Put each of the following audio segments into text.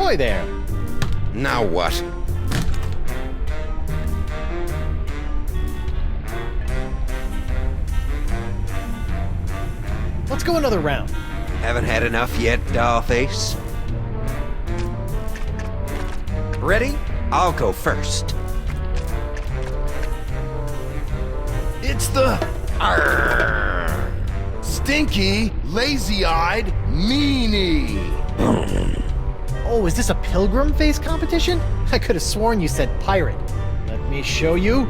Ahoy there! Now what? Let's go another round. Haven't had enough yet, dollface? Ready? I'll go first. It's the stinky, lazy-eyed meanie. Oh, is this a pilgrim face competition? I could have sworn you said pirate. Let me show you.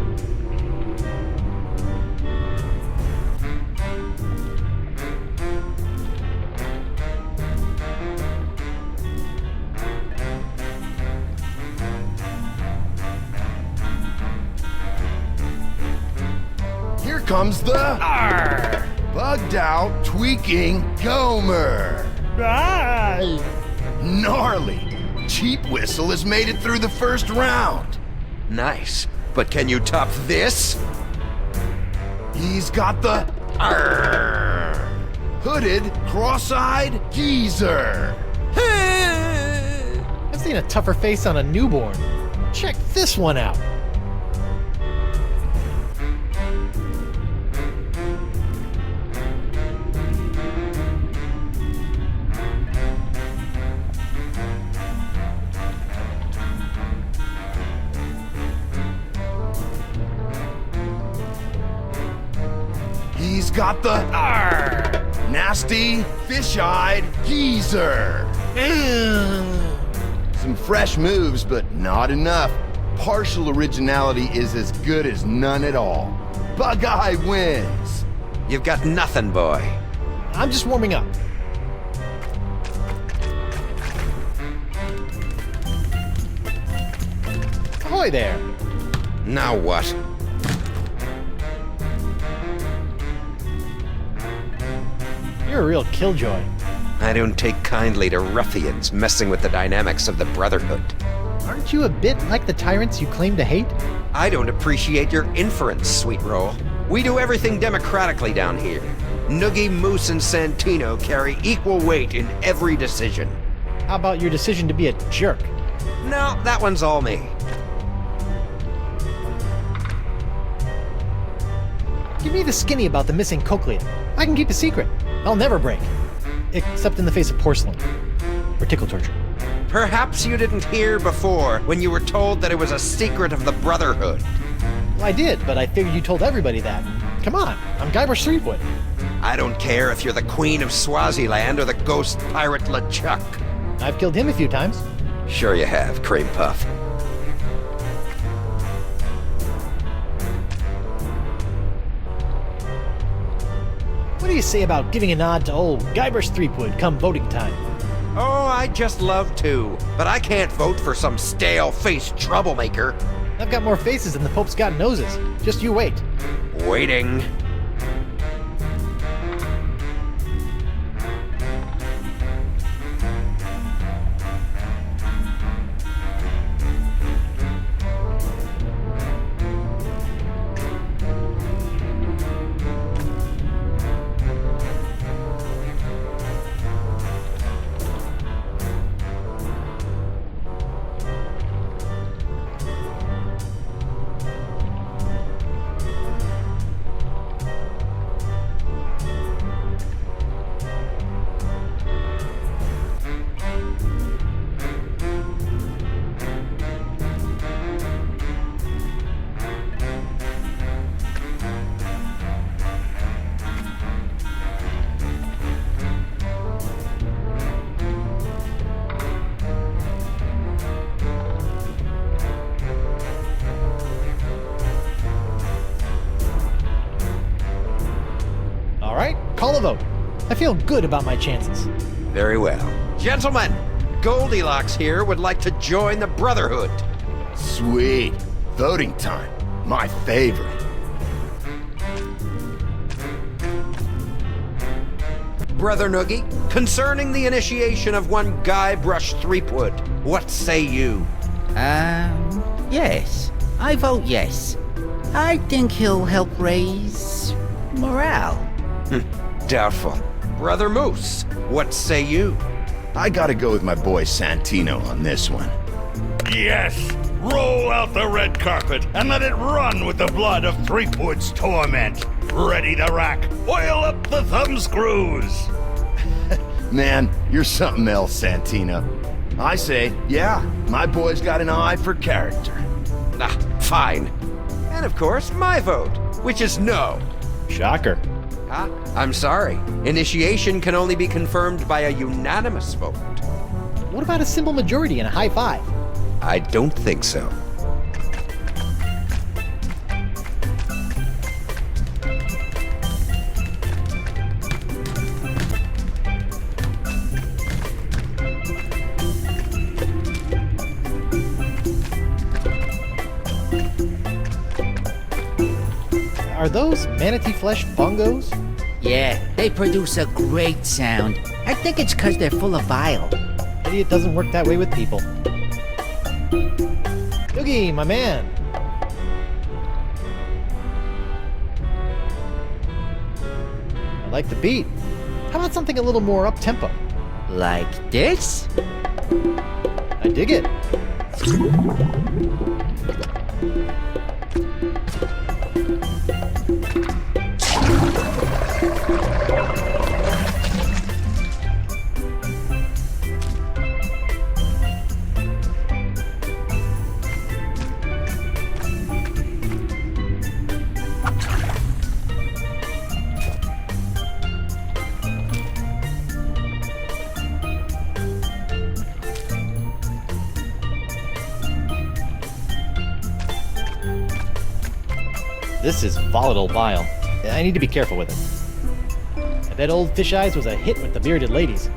Here comes the bugged out, tweaking Gomer. Gnarly. Cheap Whistle has made it through the first round. Nice. But can you top this? He's got the hooded, cross-eyed geezer. I've seen a tougher face on a newborn. Check this one out. He's got the nasty, fish-eyed geezer. Some fresh moves, but not enough. Partial originality is as good as none at all. Bug-Eye wins. You've got nothing, boy. I'm just warming up. Ahoy there! Now what? You're a real killjoy. I don't take kindly to ruffians messing with the dynamics of the Brotherhood. Aren't you a bit like the tyrants you claim to hate? I don't appreciate your inference, Sweet Roll. We do everything democratically down here. Noogie, Moose, and Santino carry equal weight in every decision. How about your decision to be a jerk? No, that one's all me. Give me the skinny about the missing cochlea. I can keep a secret. I'll never break. Except in the face of porcelain. Or tickle torture. Perhaps you didn't hear before when you were told that it was a secret of the Brotherhood. Well, I did, but I figured you told everybody that. Come on, I'm Guybrush Threepwood. I don't care if you're the Queen of Swaziland or the ghost pirate LeChuck. I've killed him a few times. Sure you have, Cream Puff. What do you say about giving a nod to old Guybrush Threepwood come voting time? Oh, I'd just love to, but I can't vote for some stale-faced troublemaker. I've got more faces than the Pope's got noses. Just you wait. Waiting. Call a vote. I feel good about my chances. Very well. Gentlemen, Goldilocks here would like to join the Brotherhood. Sweet. Voting time. My favorite. Brother Noogie, concerning the initiation of one Guybrush Threepwood, what say you? Yes. I vote yes. I think he'll help raise morale. Doubtful. Brother Moose, what say you? I gotta go with my boy Santino on this one. Yes! Roll out the red carpet and let it run with the blood of Threepwood's torment. Ready to rack. Oil up the thumb screws. Man, you're something else, Santino. I say, yeah, my boy's got an eye for character. Ah, fine. And of course, my vote, which is no. Shocker. Ah, I'm sorry. Initiation can only be confirmed by a unanimous vote. What about a simple majority and a high five? I don't think so. Are those manatee flesh bongos? Yeah, they produce a great sound. I think it's 'cause they're full of bile. Maybe it doesn't work that way with people. Doogie, my man. I like the beat. How about something a little more up-tempo? Like this? I dig it. This is volatile bile. I need to be careful with it. I bet old Fish Eyes was a hit with the bearded ladies.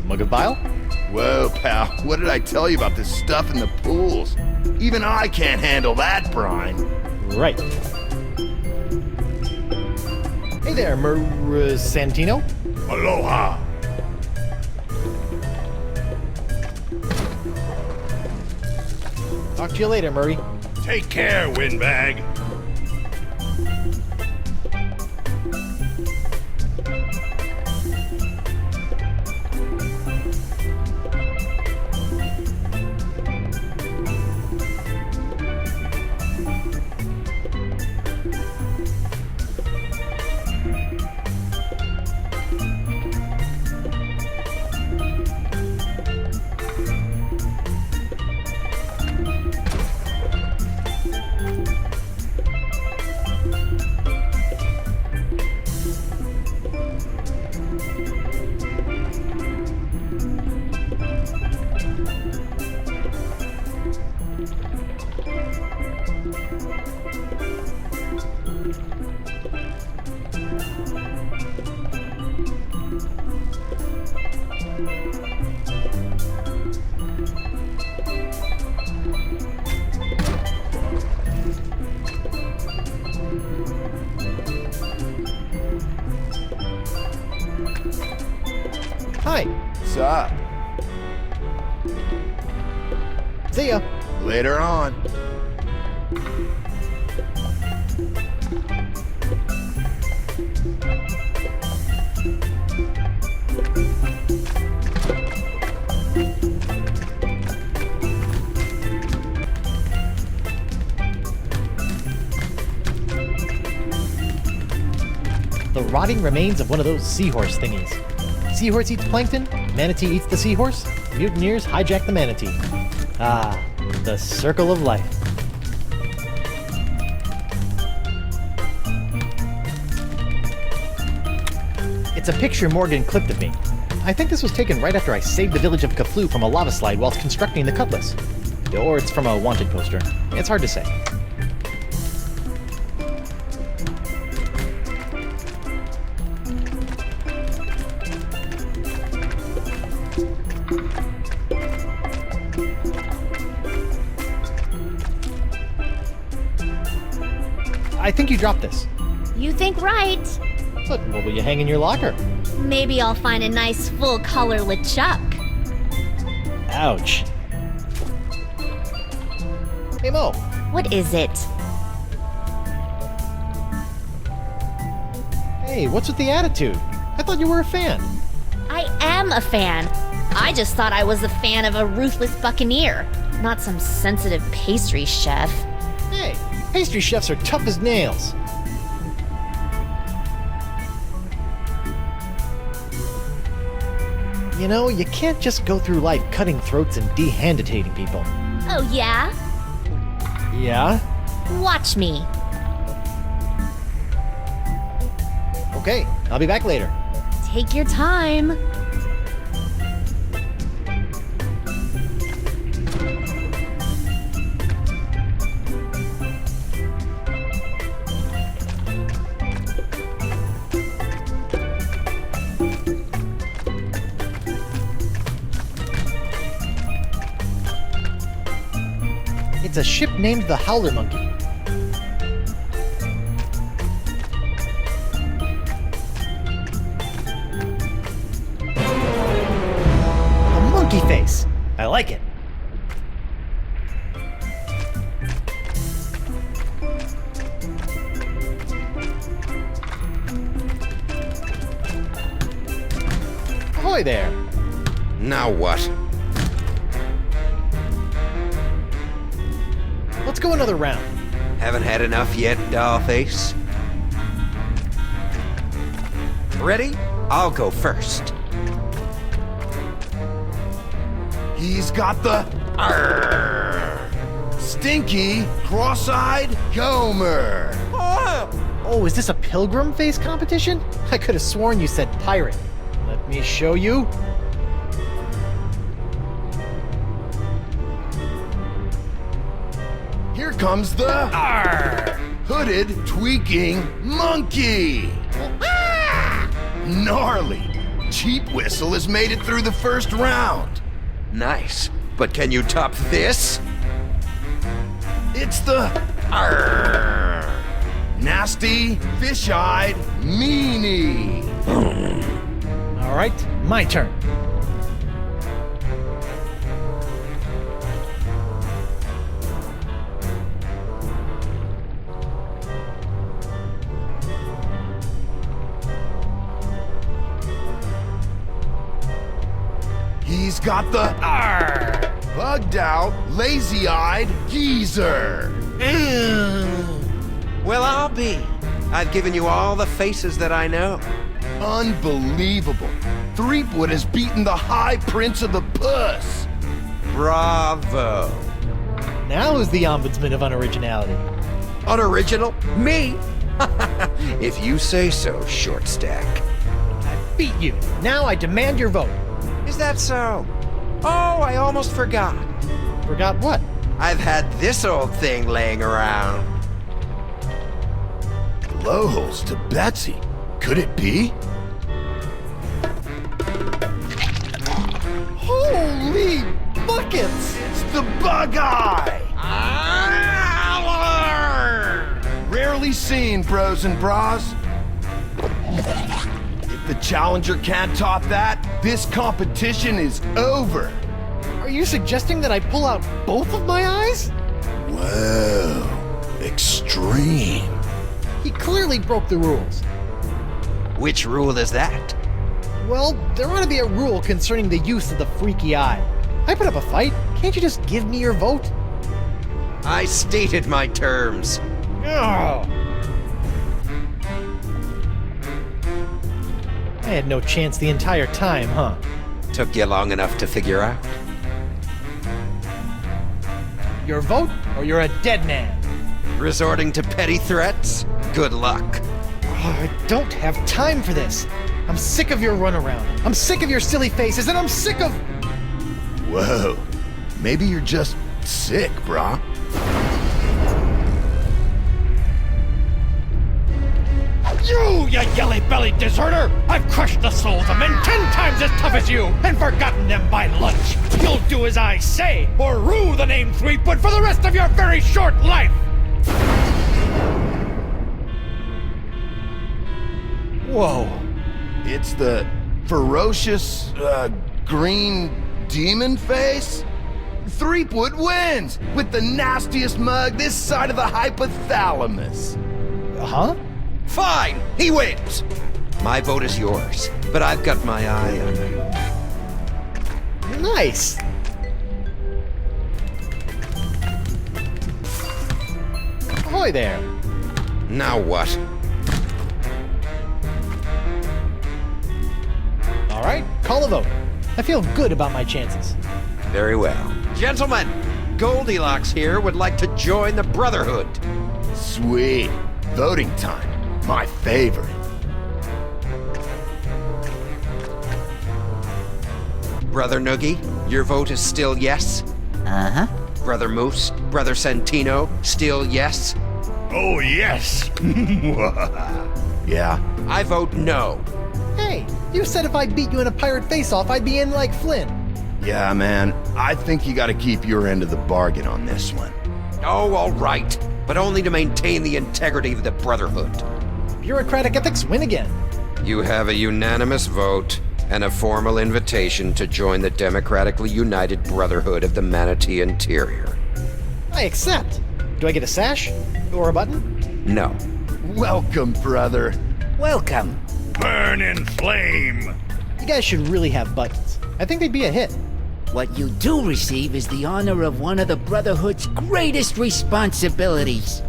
Mug of bile? Whoa, pal, what did I tell you about this stuff in the pools? Even I can't handle that brine. Right. Hey there, Santino. Aloha! Talk to you later, Murray. Take care, windbag. Hi. What's up? See ya. Later on. The rotting remains of one of those seahorse thingies. Seahorse eats plankton, manatee eats the seahorse, mutineers hijack the manatee. Ah, the circle of life. It's a picture Morgan clipped of me. I think this was taken right after I saved the village of Kaflu from a lava slide whilst constructing the cutlass. Or it's from a wanted poster. It's hard to say. I think you dropped this. You think right. But what will you hang in your locker? Maybe I'll find a nice full color LeChuck. Ouch. Hey, Mo. What is it? Hey, what's with the attitude? I thought you were a fan. I am a fan. I just thought I was a fan of a ruthless buccaneer, not some sensitive pastry chef. Hey, pastry chefs are tough as nails. You know, you can't just go through life cutting throats and dehanditating people. Oh yeah? Yeah? Watch me. Okay, I'll be back later. Take your time. It's a ship named the Howler Monkey. A monkey face. I like it. Ahoy there. Now what? Let's go another round. Haven't had enough yet, dollface? Ready? I'll go first. He's got the stinky, cross-eyed Gomer. Oh, is this a pilgrim face competition? I could have sworn you said pirate. Let me show you. Here comes the hooded, tweaking monkey. Gnarly. Cheap Whistle has made it through the first round. Nice. But can you top this? It's the nasty, fish-eyed meanie. All right, my turn. He's got the bugged out, lazy-eyed geezer. Well, I'll be. I've given you all the faces that I know. Unbelievable. Threepwood has beaten the High Prince of the Puss. Bravo. Now who's the ombudsman of unoriginality? Unoriginal? Me? If you say so, Short Stack. I beat you. Now I demand your vote. Is that so? Oh, I almost forgot. Forgot what? I've had this old thing laying around. Blowholes to Betsy. Could it be? Holy buckets! It's the Bug Eye! Rarely seen, bros and bras. If the challenger can't top that, this competition is over. Are you suggesting that I pull out both of my eyes? Whoa, extreme. He clearly broke the rules. Which rule is that? Well, there ought to be a rule concerning the use of the freaky eye. I put up a fight. Can't you just give me your vote? I stated my terms. Ugh. I had no chance the entire time, huh? Took you long enough to figure out. Your vote, or you're a dead man? Resorting to petty threats? Good luck. I don't have time for this. I'm sick of your runaround. I'm sick of your silly faces, and I'm sick of... Whoa, maybe you're just sick, brah. You yelly-bellied deserter! I've crushed the souls of men 10 times as tough as you, and forgotten them by lunch! You'll do as I say, or rue the name Threepwood for the rest of your very short life! Whoa. It's the ferocious, green demon face? Threepwood wins with the nastiest mug this side of the hypothalamus. Huh? Fine, he wins. My vote is yours, but I've got my eye on you. Nice! Ahoy there! Now what? Alright, call a vote. I feel good about my chances. Very well. Gentlemen, Goldilocks here would like to join the Brotherhood. Sweet. Voting time. My favorite. Brother Noogie, your vote is still yes? Uh-huh. Brother Moose, Brother Santino, still yes? Oh, yes. Yeah. I vote no. Hey, you said if I beat you in a pirate face-off, I'd be in like Flynn. Yeah, man. I think you gotta keep your end of the bargain on this one. Oh, all right, but only to maintain the integrity of the Brotherhood. Bureaucratic ethics win again. You have a unanimous vote and a formal invitation to join the democratically united Brotherhood of the Manatee Interior. I accept. Do I get a sash? Or a button? No. Welcome, brother. Welcome. Burn in flame. You guys should really have buttons. I think they'd be a hit. What you do receive is the honor of one of the Brotherhood's greatest responsibilities.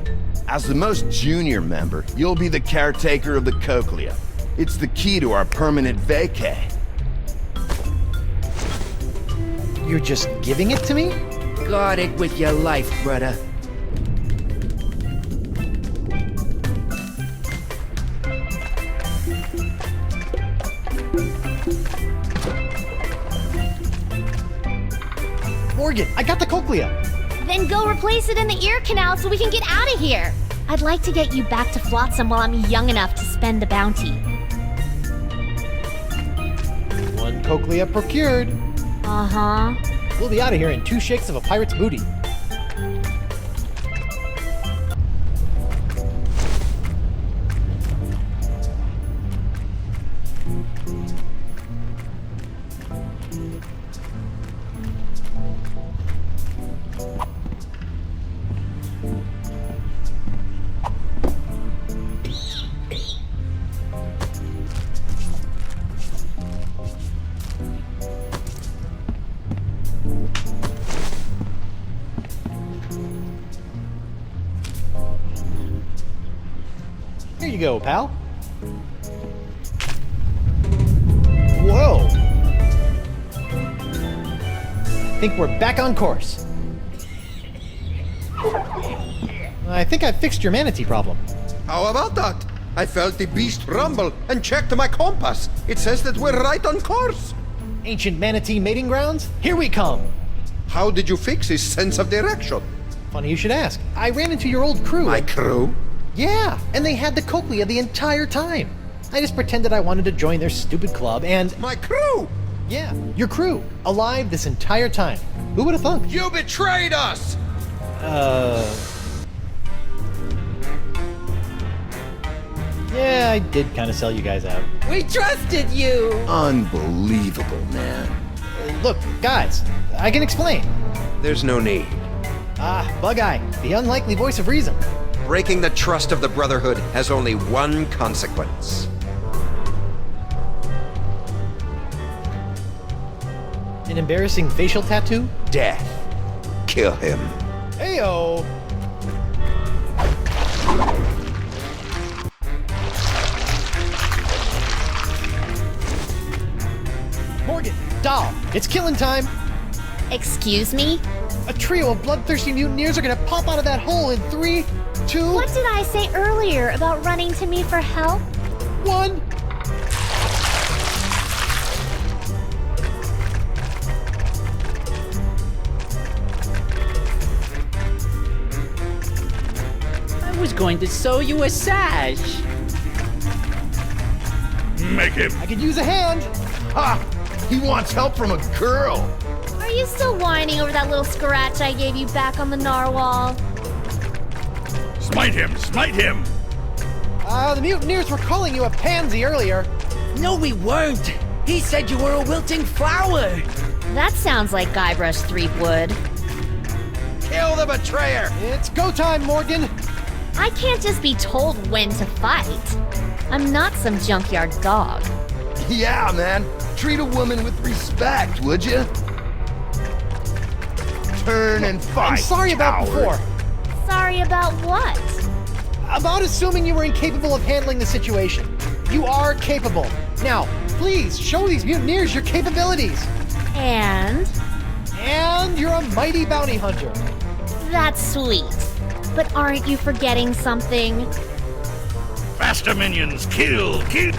As the most junior member, you'll be the caretaker of the cochlea. It's the key to our permanent vacay. You're just giving it to me? Guard it with your life, brother. Morgan, I got the cochlea. Then go replace it in the ear canal so we can get out of here. I'd like to get you back to Flotsam while I'm young enough to spend the bounty. One cochlea procured. Uh-huh. We'll be out of here in 2 shakes of a pirate's booty. Here you go, pal. Whoa! I think we're back on course. I think I fixed your manatee problem. How about that? I felt the beast rumble and checked my compass. It says that we're right on course. Ancient manatee mating grounds? Here we come! How did you fix his sense of direction? Funny you should ask. I ran into your old crew. My crew? Yeah, and they had the cochlea the entire time. I just pretended I wanted to join their stupid club and... My crew? Yeah, your crew. Alive this entire time. Who would have thunk? You betrayed us! Yeah, I did kind of sell you guys out. We trusted you! Unbelievable, man. Look, guys, I can explain. There's no need. Bug-Eye, the unlikely voice of reason. Breaking the trust of the Brotherhood has only one consequence. An embarrassing facial tattoo? Death. Kill him. Heyo! Morgan, Doll, it's killing time! Excuse me? A trio of bloodthirsty mutineers are gonna pop out of that hole in 3, 2, What did I say earlier about running to me for help? 1. I was going to sew you a sash. Make him. I could use a hand! Ha! He wants help from a girl! Are you still whining over that little scratch I gave you back on the narwhal? Smite him. Smite him. The mutineers were calling you a pansy earlier. No, we weren't. He said you were a wilting flower. That sounds like Guybrush Threepwood. Kill the betrayer! It's go time, Morgan! I can't just be told when to fight. I'm not some junkyard dog. Yeah, man. Treat a woman with respect, would you? Turn and fight. I'm sorry about coward. before. Sorry about what? About assuming you were incapable of handling the situation. You are capable. Now, please, show these mutineers your capabilities. And? And you're a mighty bounty hunter. That's sweet. But aren't you forgetting something? Faster, minions! Kill! Kill!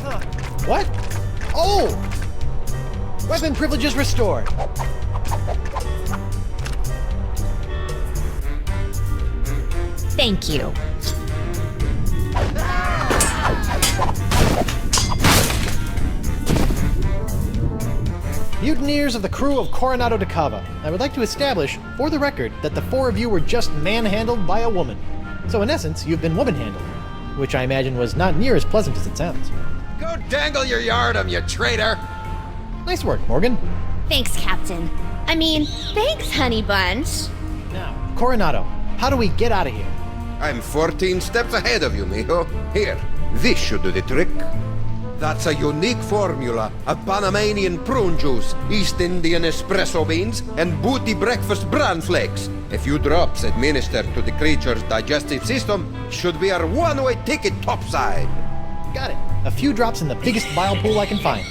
What? Oh! Weapon privileges restored. Thank you. Mutineers of the crew of Coronado de Cava, I would like to establish, for the record, that the four of you were just manhandled by a woman. So in essence, you've been woman-handled, which I imagine was not near as pleasant as it sounds. Go dangle your yardum, you traitor! Nice work, Morgan. Thanks, Captain. I mean, thanks, Honey Bunch. Now, Coronado, how do we get out of here? I'm 14 steps ahead of you, mijo. Here, this should do the trick. That's a unique formula of Panamanian prune juice, East Indian espresso beans, and booty breakfast bran flakes. A few drops administered to the creature's digestive system should be our one-way ticket topside. Got it. A few drops in the biggest bile pool I can find.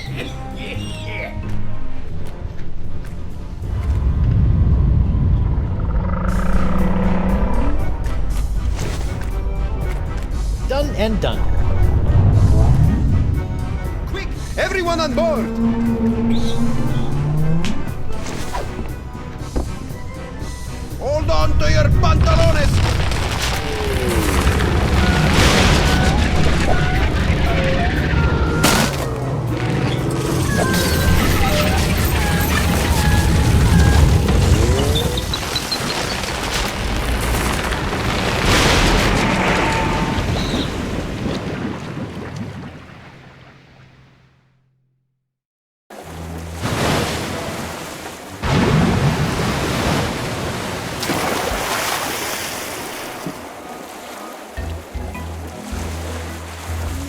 Done and done. Quick, everyone on board! Hold on to your pantalones!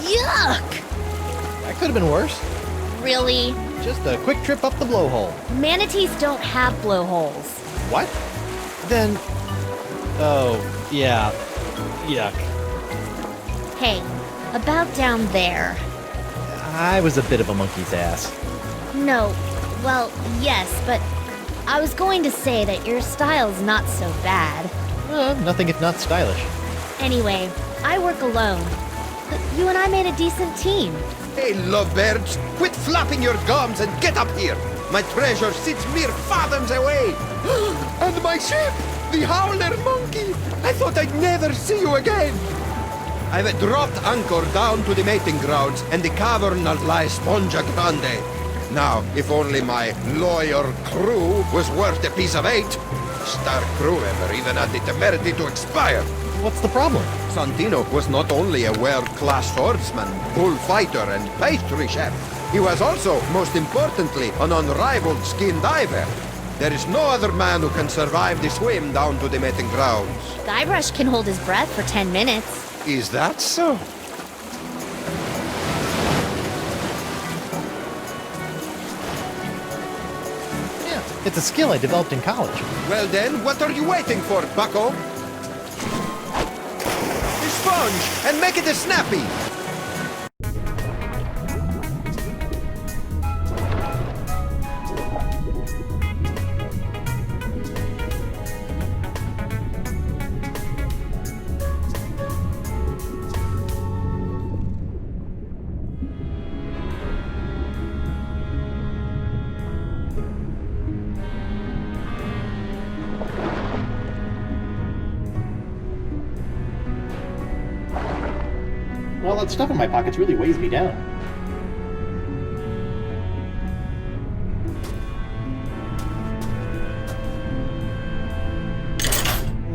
Yuck! That could have been worse. Really? Just a quick trip up the blowhole. Manatees don't have blowholes. What? Then... Oh, yeah. Yuck. Hey, about down there. I was a bit of a monkey's ass. No, well, yes, but I was going to say that your style's not so bad. Nothing if not stylish. Anyway, I work alone. But you and I made a decent team. Hey, lovebirds, quit flapping your gums and get up here! My treasure sits mere fathoms away! And my ship! The Howler Monkey! I thought I'd never see you again! I've dropped anchor down to the mating grounds and the cavern of La Esponja Grande. Now, if only my lawyer crew was worth a piece of eight. Star crew member even had the temerity to expire. What's the problem? Santino was not only a world-class swordsman, bullfighter, and pastry chef. He was also, most importantly, an unrivaled skin diver. There is no other man who can survive the swim down to the mating grounds. Guybrush can hold his breath for 10 minutes. Is that so? Yeah, it's a skill I developed in college. Well then, what are you waiting for, bucko? The sponge, and make it a snappy! Well, that stuff in my pockets really weighs me down.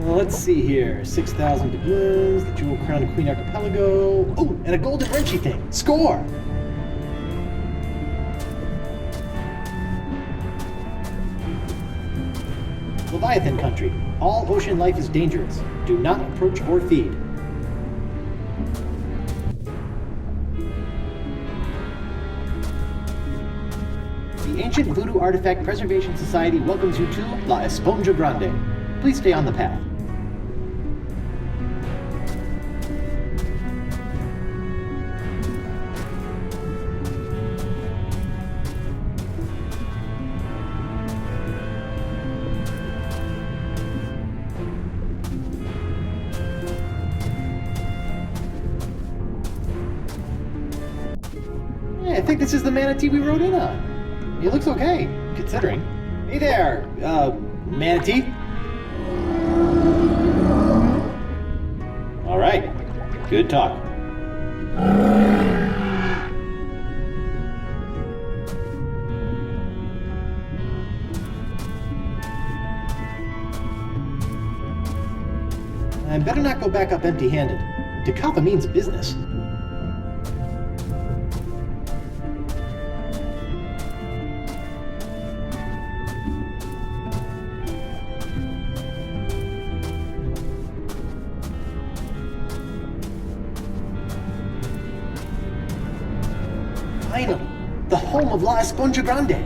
Let's see here. 6,000 doubloons, the Jewel Crown Queen Archipelago. Oh, and a golden wrenchy thing. Score! Leviathan country. All ocean life is dangerous. Do not approach or feed. The Ancient Voodoo Artifact Preservation Society welcomes you to La Esponja Grande. Please stay on the path. I think this is the Manatee we rode in on. It looks okay, considering. Hey there, Manatee. Alright, good talk. I better not go back up empty-handed. Decalpa means business. Finally, the home of La Esponja Grande.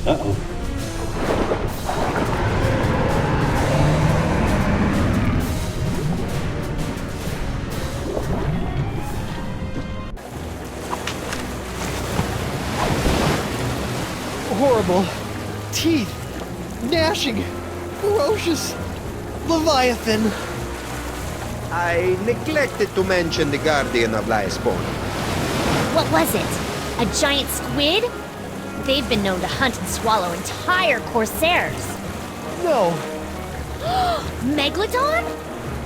Uh-oh. Horrible. Teeth. Gnashing. Ferocious. Leviathan. I neglected to mention the Guardian of La Esponja. What was it? A giant squid? They've been known to hunt and swallow entire corsairs. No. Megalodon?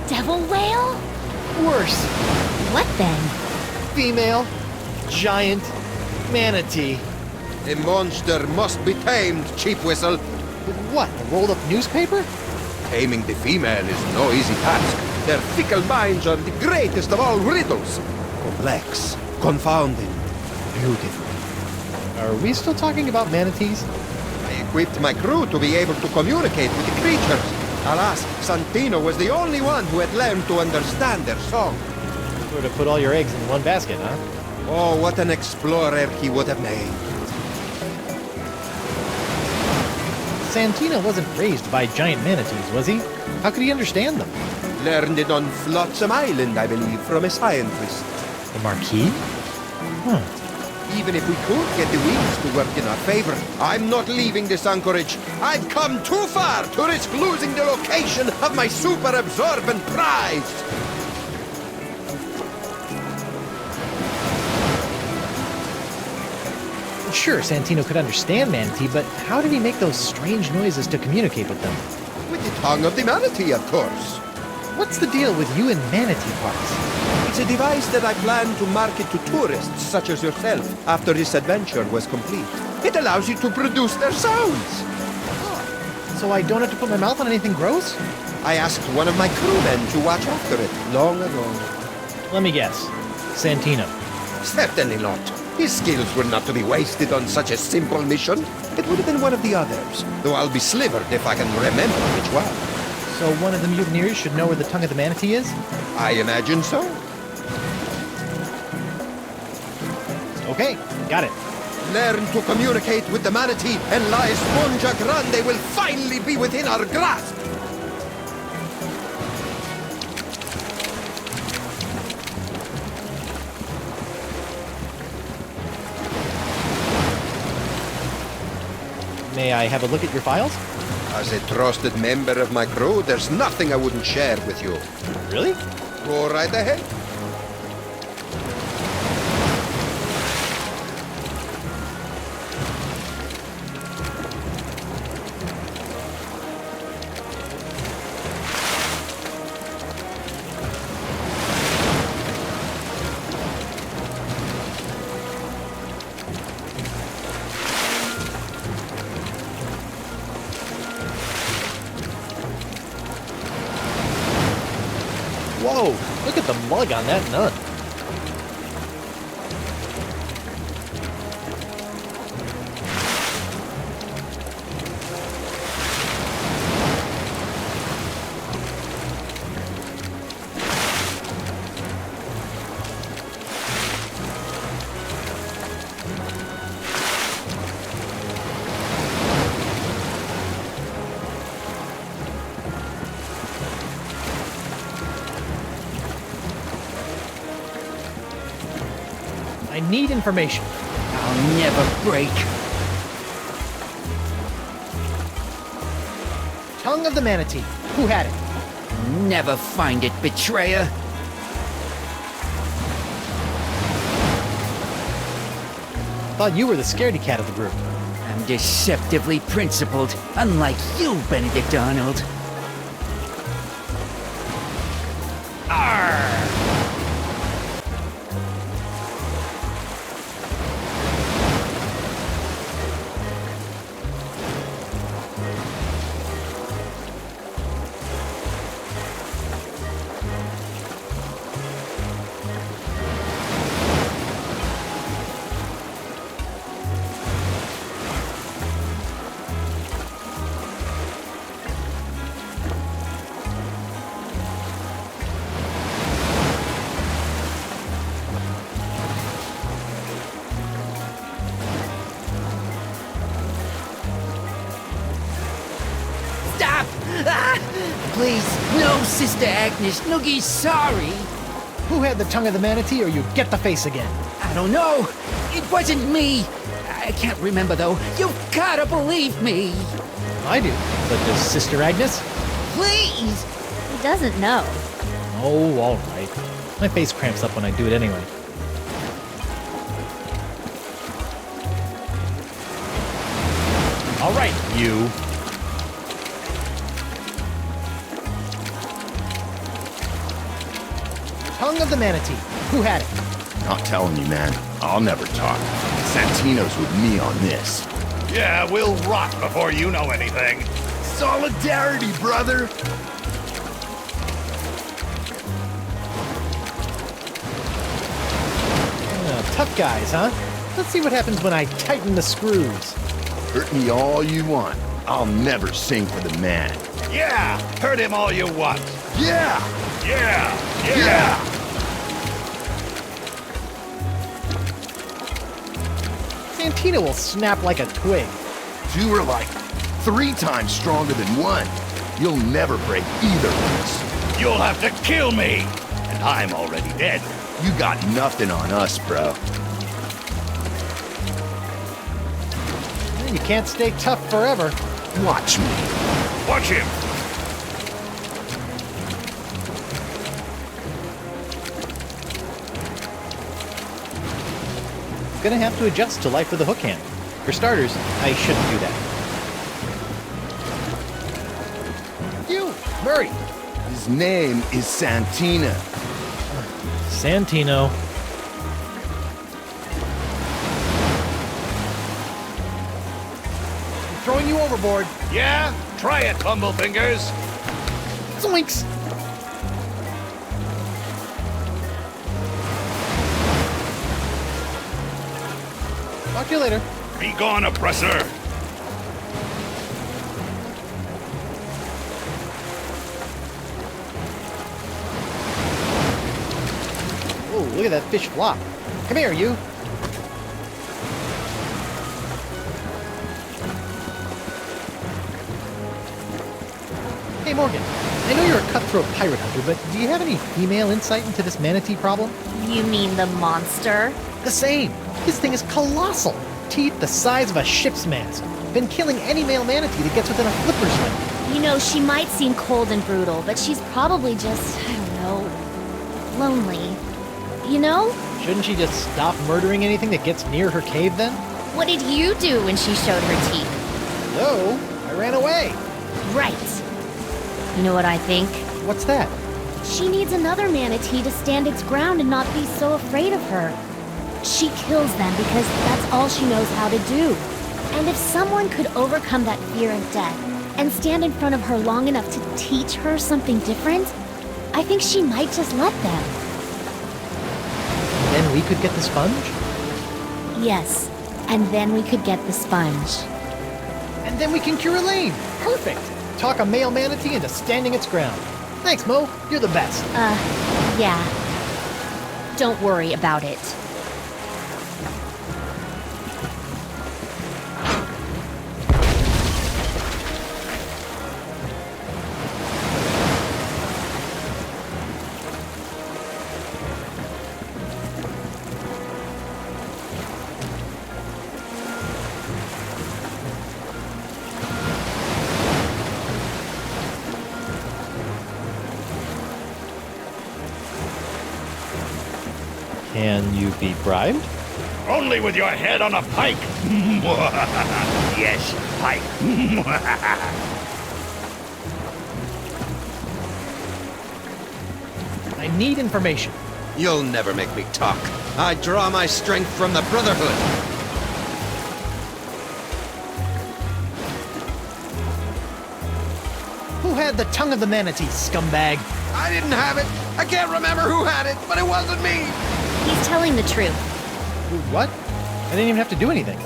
Devil whale? Worse. What then? Female. Giant. Manatee. A monster must be tamed, cheap whistle. With what? A rolled up newspaper? Taming the female is no easy task. Their fickle minds are the greatest of all riddles. Complex, confounding, beautiful. Are we still talking about manatees? I equipped my crew to be able to communicate with the creatures. Alas, Santino was the only one who had learned to understand their song. Sort of put all your eggs in one basket, huh? Oh, what an explorer he would have made. Santino wasn't raised by giant manatees, was he? How could he understand them? Learned it on Flotsam Island, I believe, from a scientist. The Marquis? Huh. Even if we could get the winds to work in our favor, I'm not leaving this anchorage. I've come too far to risk losing the location of my super absorbent prize. Sure, Santino could understand Manatee, but how did he make those strange noises to communicate with them? With the tongue of the Manatee, of course. What's the deal with you and Manatee parts? It's a device that I plan to market to tourists such as yourself after this adventure was complete. It allows you to produce their sounds. So I don't have to put my mouth on anything gross? I asked one of my crewmen to watch after it long ago. Let me guess. Santino. Certainly not. His skills were not to be wasted on such a simple mission. It would have been one of the others, though I'll be slivered if I can remember which one. So one of the mutineers should know where the tongue of the Manatee is? I imagine so. Okay, got it. Learn to communicate with the Manatee, and La Esponja Grande will finally be within our grasp. May I have a look at your files? As a trusted member of my crew, there's nothing I wouldn't share with you. Really? Go right ahead. Whoa! Look at the mug on that nun. I need information. I'll never break. Tongue of the Manatee. Who had it? Never find it, betrayer. Thought you were the scaredy cat of the group. I'm deceptively principled, unlike you, Benedict Arnold. Stop! Ah! Please, no, Sister Agnes. Noogie's sorry. Who had the tongue of the Manatee, or you get the face again? I don't know. It wasn't me. I can't remember, though. You've gotta believe me. I do. But does Sister Agnes? Please! He doesn't know. Oh, all right. My face cramps up when I do it anyway. All right, you. Tongue of the Manatee. Who had it? Not telling you, man. I'll never talk. Santino's with me on this. Yeah, we'll rot before you know anything. Solidarity, brother! Tough guys, huh? Let's see what happens when I tighten the screws. Hurt me all you want. I'll never sing for the man. Yeah, hurt him all you want. Yeah! Yeah, Yeah! Santino will snap like a twig. Two are like 3 times stronger than one. You'll never break either of us. You'll have to kill me, and I'm already dead. You got nothing on us, bro. You can't stay tough forever. Watch me. Watch him. Gonna have to adjust to life with a hook hand. For starters, I shouldn't do that. You, Murray. His name is Santina. Santino. I'm throwing you overboard. Yeah? Try it, Bumblefingers. Zoinks! Talk to you later. Be gone, oppressor. Oh, look at that fish flop. Come here, you. Hey, Morgan. I know you're a cutthroat pirate hunter, but do you have any female insight into this manatee problem? You mean the monster? The same. This thing is colossal. Teeth the size of a ship's mast. Been killing any male manatee that gets within a flipper swing. You know, she might seem cold and brutal, but she's probably just, I don't know, lonely. You know? Shouldn't she just stop murdering anything that gets near her cave then? What did you do when she showed her teeth? No, I ran away. Right. You know what I think? What's that? She needs another manatee to stand its ground and not be so afraid of her. She kills them because that's all she knows how to do. And if someone could overcome that fear of death and stand in front of her long enough to teach her something different, I think she might just let them. Then we could get the sponge? Yes, and then we could get the sponge. And then we can cure Elaine! Perfect! Talk a male manatee into standing its ground. Thanks, Mo. You're the best. Yeah. Don't worry about it. Can you be bribed? Only with your head on a pike. Yes, pike. I need information. You'll never make me talk. I draw my strength from the Brotherhood. Who had the tongue of the manatee, scumbag? I didn't have it. I can't remember who had it, but it wasn't me. He's telling the truth. What? I didn't even have to do anything.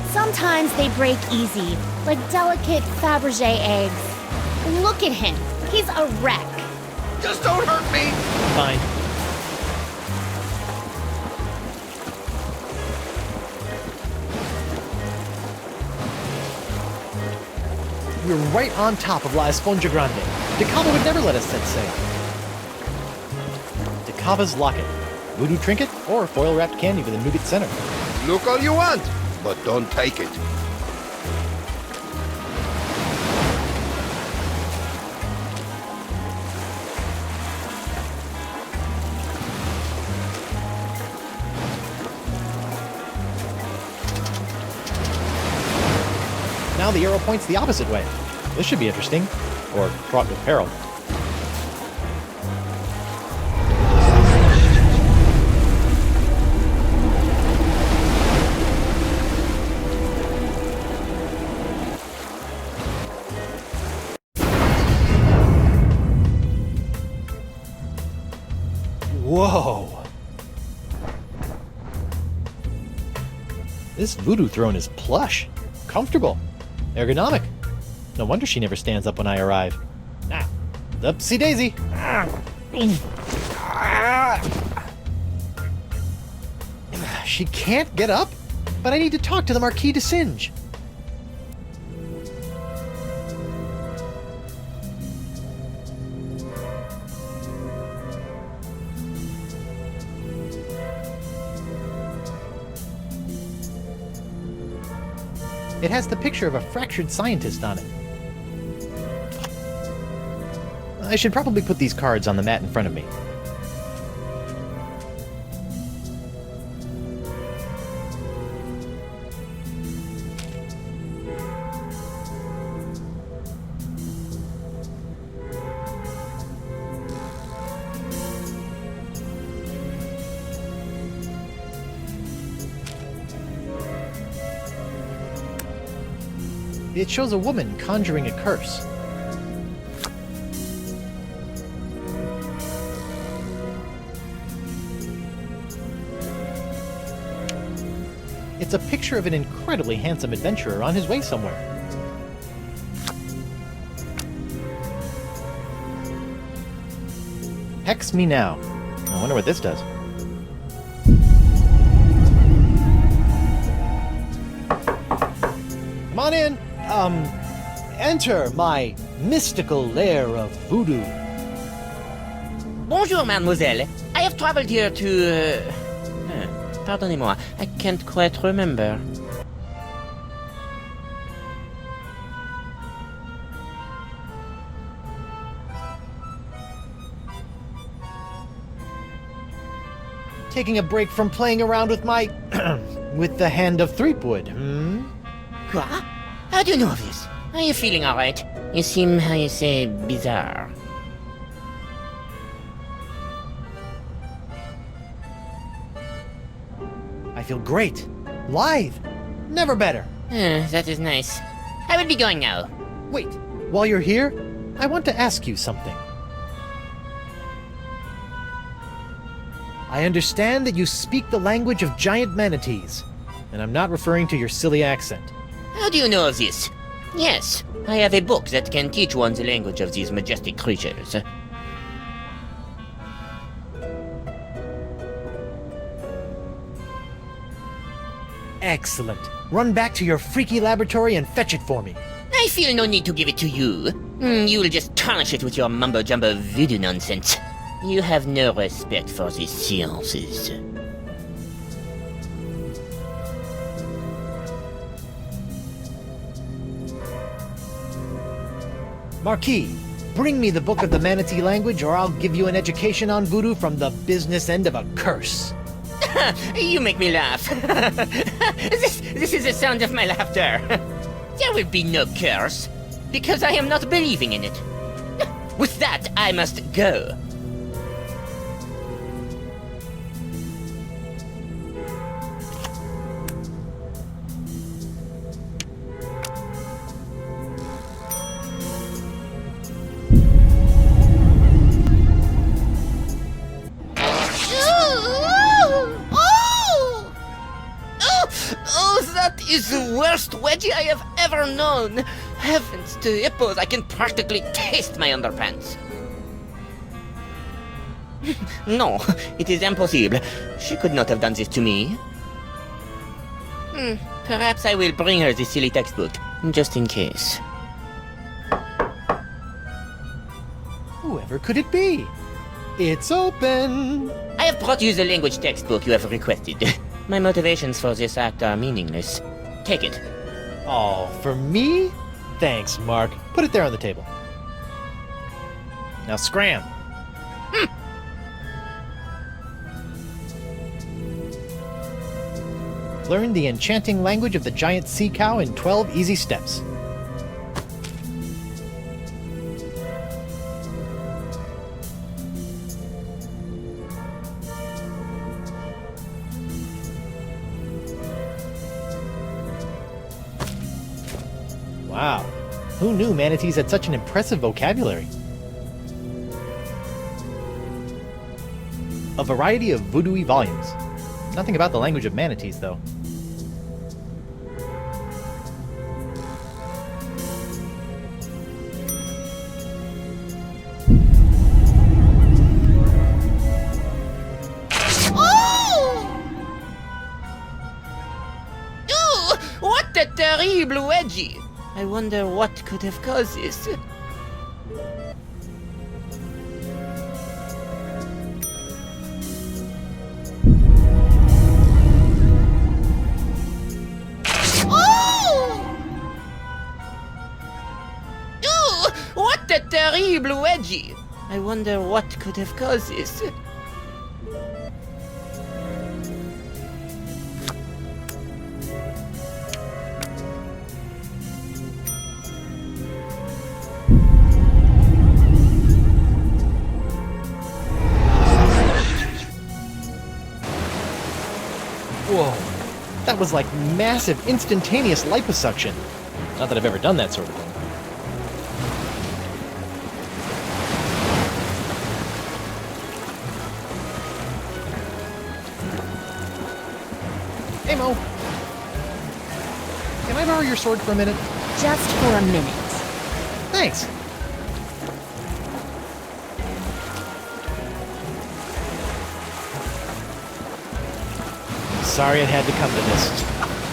Sometimes they break easy, like delicate Fabergé eggs. Look at him. He's a wreck. Just don't hurt me. Fine. We're right on top of La Esponja Grande. Decava would never let us set sail. Decava's locket. Voodoo trinket or foil-wrapped candy with a nougat center. Look all you want, but don't take it. Now the arrow points the opposite way. This should be interesting. Or fraught with peril. Whoa! This voodoo throne is plush, comfortable, ergonomic. No wonder she never stands up when I arrive. Ah, upsy daisy. She can't get up? But I need to talk to the Marquis de Singe. It has the picture of a fractured scientist on it. I should probably put these cards on the mat in front of me. It shows a woman conjuring a curse. It's a picture of an incredibly handsome adventurer on his way somewhere. Hex me now. I wonder what this does. Come on in. Enter my mystical lair of voodoo. Bonjour, mademoiselle. I have traveled here to... pardonnez-moi, I can't quite remember. Taking a break from playing around with my... with the hand of Threepwood, Quoi? How do you know this? Are you feeling alright? You seem, how you say, bizarre. I feel great. Lithe. Never better. That is nice. I will be going now. Wait, while you're here, I want to ask you something. I understand that you speak the language of giant manatees, and I'm not referring to your silly accent. How do you know of this? Yes, I have a book that can teach one the language of these majestic creatures. Excellent. Run back to your freaky laboratory and fetch it for me. I feel no need to give it to you. You'll just tarnish it with your mumbo-jumbo voodoo nonsense. You have no respect for the sciences. Marquis, bring me the book of the Manatee language or I'll give you an education on voodoo from the business end of a curse. You make me laugh. This is the sound of my laughter. There will be no curse, because I am not believing in it. With that, I must go. That is the worst wedgie I have ever known. Heavens to hippos, I can practically taste my underpants. No, it is impossible. She could not have done this to me. Perhaps I will bring her the silly textbook, just in case. Whoever could it be? It's open! I have brought you the language textbook you have requested. My motivations for this act are meaningless. Take it. Oh, for me? Thanks, Mark. Put it there on the table. Now scram. Learn the enchanting language of the giant sea cow in 12 easy steps. Wow, who knew manatees had such an impressive vocabulary? A variety of voodoo-y volumes. Nothing about the language of manatees, though. What a terrible wedgie! I wonder what could have caused this. What a terrible wedgie! I wonder what could have caused this. Whoa, that was like massive instantaneous liposuction. Not that I've ever done that sort of thing. Hey, Mo. Can I borrow your sword for a minute? Just for a minute. Thanks. Sorry it had to come to this.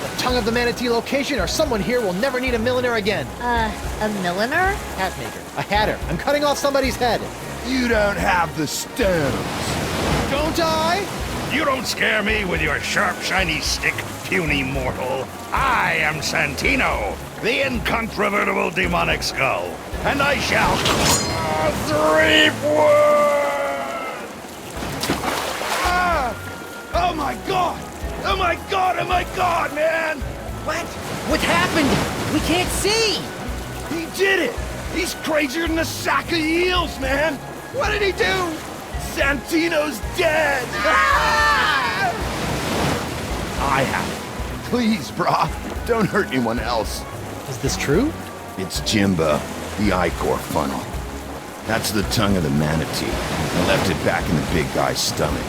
The tongue of the Manatee location or someone here will never need a milliner again. A milliner? Hat maker. A hatter. I'm cutting off somebody's head. You don't have the stones. Don't I? You don't scare me with your sharp, shiny stick, puny mortal. I am Santino, the incontrovertible demonic skull, and I shall... Oh my god! Oh my god! Oh my god, man! What? What happened? We can't see! He did it! He's crazier than a sack of eels, man! What did he do? Santino's dead! Ah! I have it. Please, brah, don't hurt anyone else. Is this true? It's Jimbo, the ichor funnel. That's the tongue of the manatee. I left it back in the big guy's stomach.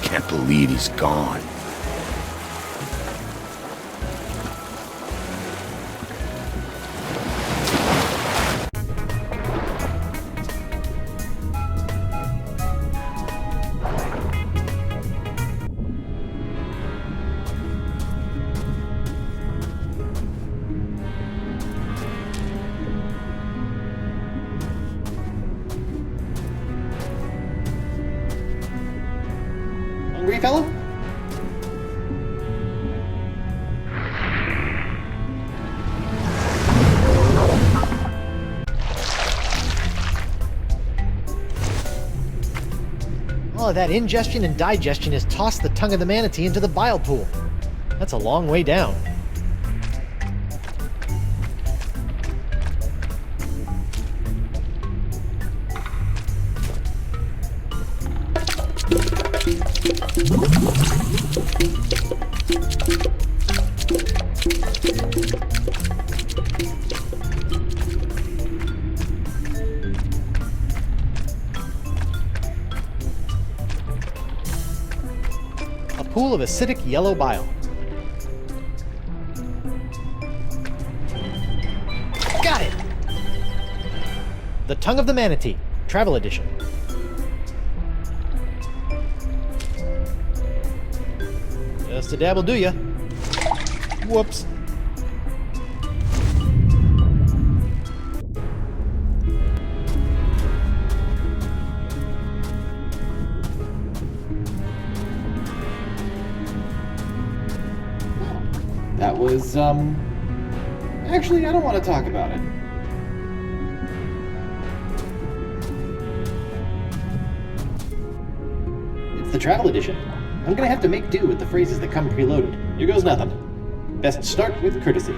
can't believe he's gone. Hungry, fella? All of that ingestion and digestion has tossed the tongue of the manatee into the bile pool. That's a long way down. A pool of acidic yellow bile. Got it! The Tongue of the Manatee, Travel Edition. Just a dab will do ya. Whoops. That was, actually, I don't want to talk about it. It's the travel edition. I'm gonna have to make do with the phrases that come preloaded. Here goes nothing. Best start with courtesy.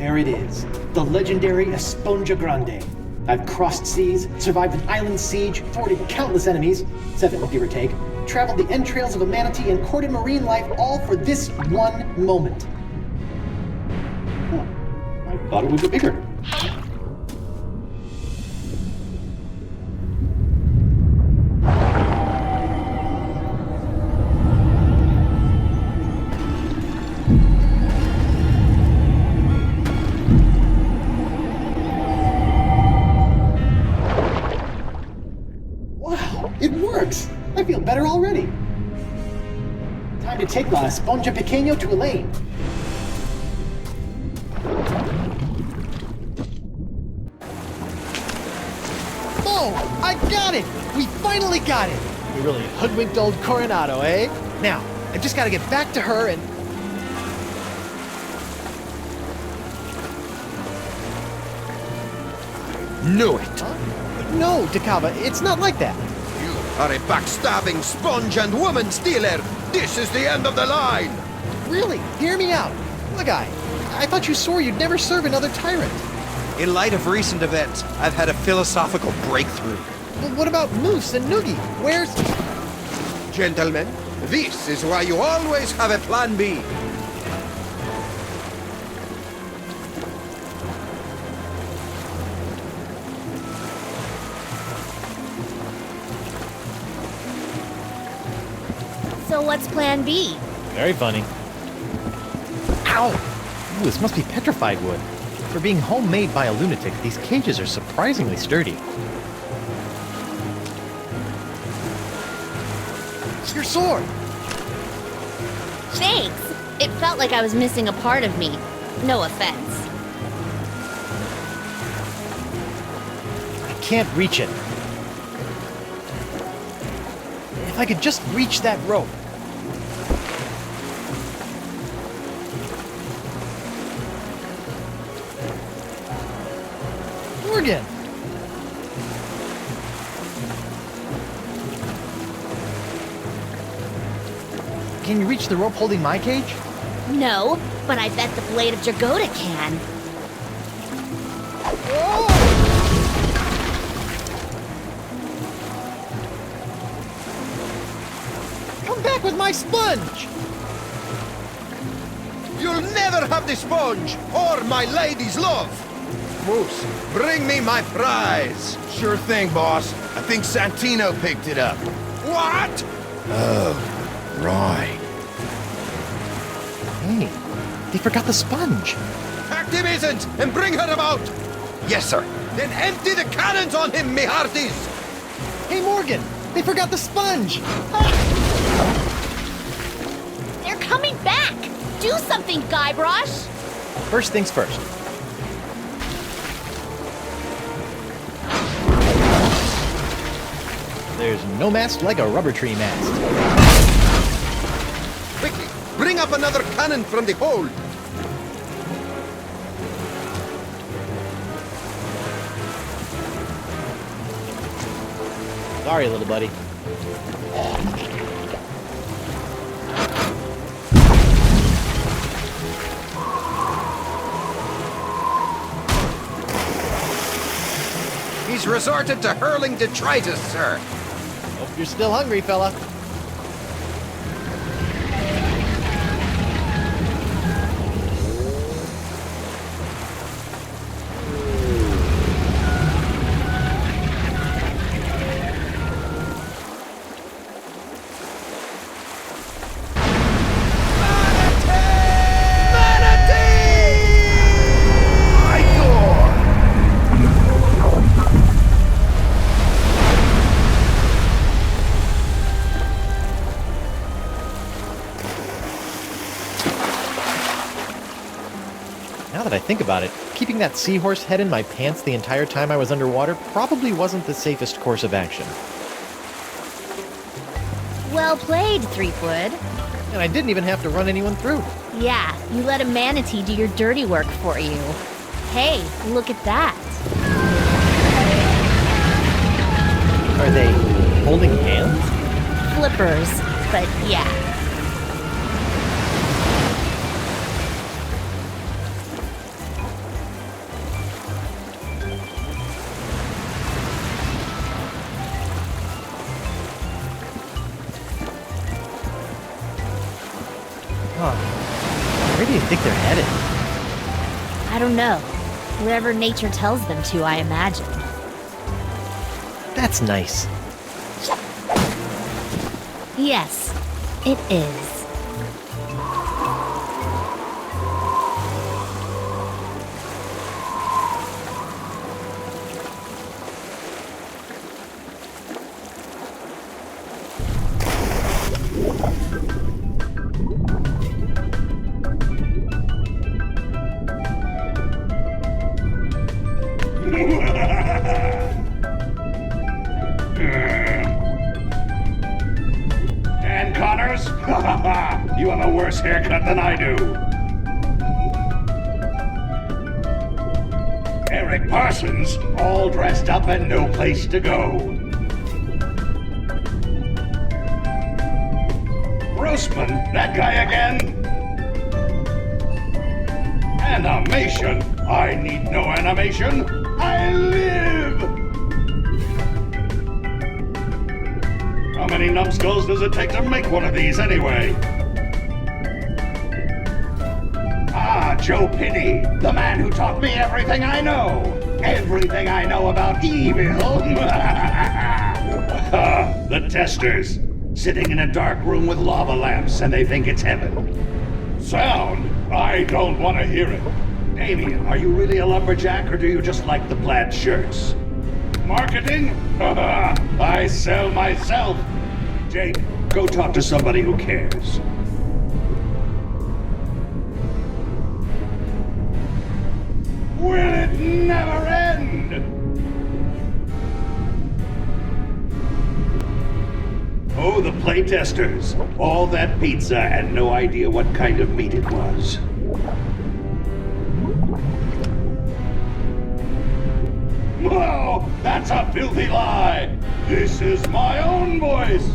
There it is, the legendary Esponja Grande. I've crossed seas, survived an island siege, thwarted countless enemies, 7 give or take, traveled the entrails of a manatee, and courted marine life, all for this one moment. Huh. I thought it would be bigger. It works! I feel better already. Time to take La Esponja Pequeño to Elaine. Oh, I got it! We finally got it! We really hoodwinked old Coronado, eh? Now, I just gotta get back to her and... Knew it! No, Dakava, it's not like that. You are a backstabbing sponge and woman stealer! This is the end of the line! Really, hear me out. Look, I thought you swore you'd never serve another tyrant. In light of recent events, I've had a philosophical breakthrough. But what about Moose and Noogie? Where's... Gentlemen, this is why you always have a plan B. So what's plan B? Very funny. Ow! Ooh, this must be petrified wood. For being homemade by a lunatic, these cages are surprisingly sturdy. It's your sword! Thanks! It felt like I was missing a part of me. No offense. I can't reach it. If I could just reach that rope. Morgan! Can you reach the rope holding my cage? No, but I bet the blade of Jagoda can. Come back with my sponge! You'll never have the sponge, or my lady's love! Moose, bring me my prize! Sure thing, boss. I think Santino picked it up. What? Oh, right. Hey, they forgot the sponge. Activism and bring her about! Yes, sir. Then empty the cannons on him, me hearties! Hey, Morgan, they forgot the sponge. They're coming back! Do something, Guybrush! First things first. There's no mast like a rubber tree mast. Quickly, bring up another cannon from the hold! Sorry, little buddy. He's resorted to hurling detritus, sir. Hope you're still hungry, fella. Now that I think about it, keeping that seahorse head in my pants the entire time I was underwater probably wasn't the safest course of action. Well played, Threepwood. And I didn't even have to run anyone through. Yeah, you let a manatee do your dirty work for you. Hey, look at that. Are they holding hands? Flippers, but yeah. know. Wherever nature tells them to, I imagine. That's nice. Yes, it is. Dan Connors? You have a worse haircut than I do. Eric Parsons, all dressed up and no place to go. Grossman, that guy again? Animation? I need no animation. I live! How many numbskulls does it take to make one of these anyway? Ah, Joe Pinney, the man who taught me everything I know. Everything I know about evil. The testers, sitting in a dark room with lava lamps, and they think it's heaven. Sound? I don't want to hear it. Damien, are you really a lumberjack, or do you just like the plaid shirts? Marketing? I sell myself. Jake, go talk to somebody who cares. Will it never end? Oh, the playtesters. All that pizza and no idea what kind of meat it was. Whoa, that's a filthy lie! This is my own voice!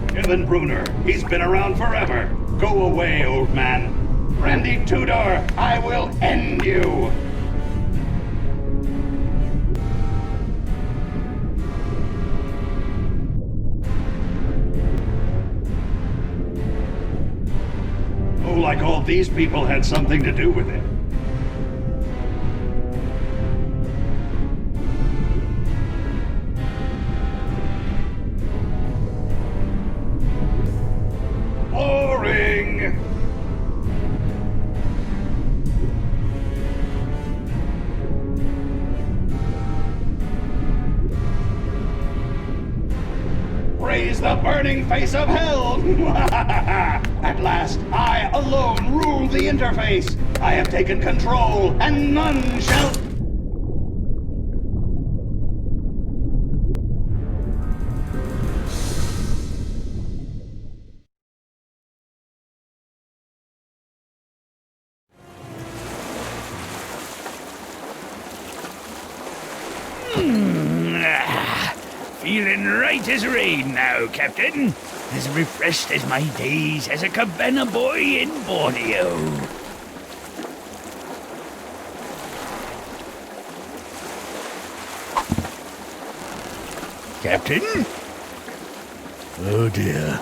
Kevin Bruner, he's been around forever. Go away, old man. Randy Tudor, I will end you! Oh, like all these people had something to do with it. Boring! Raise the burning face of hell! At last, I alone rule the interface. I have taken control, and none shall... Feeling right as rain now, Captain. As refreshed as my days as a cabana boy in Borneo. Captain? Oh dear.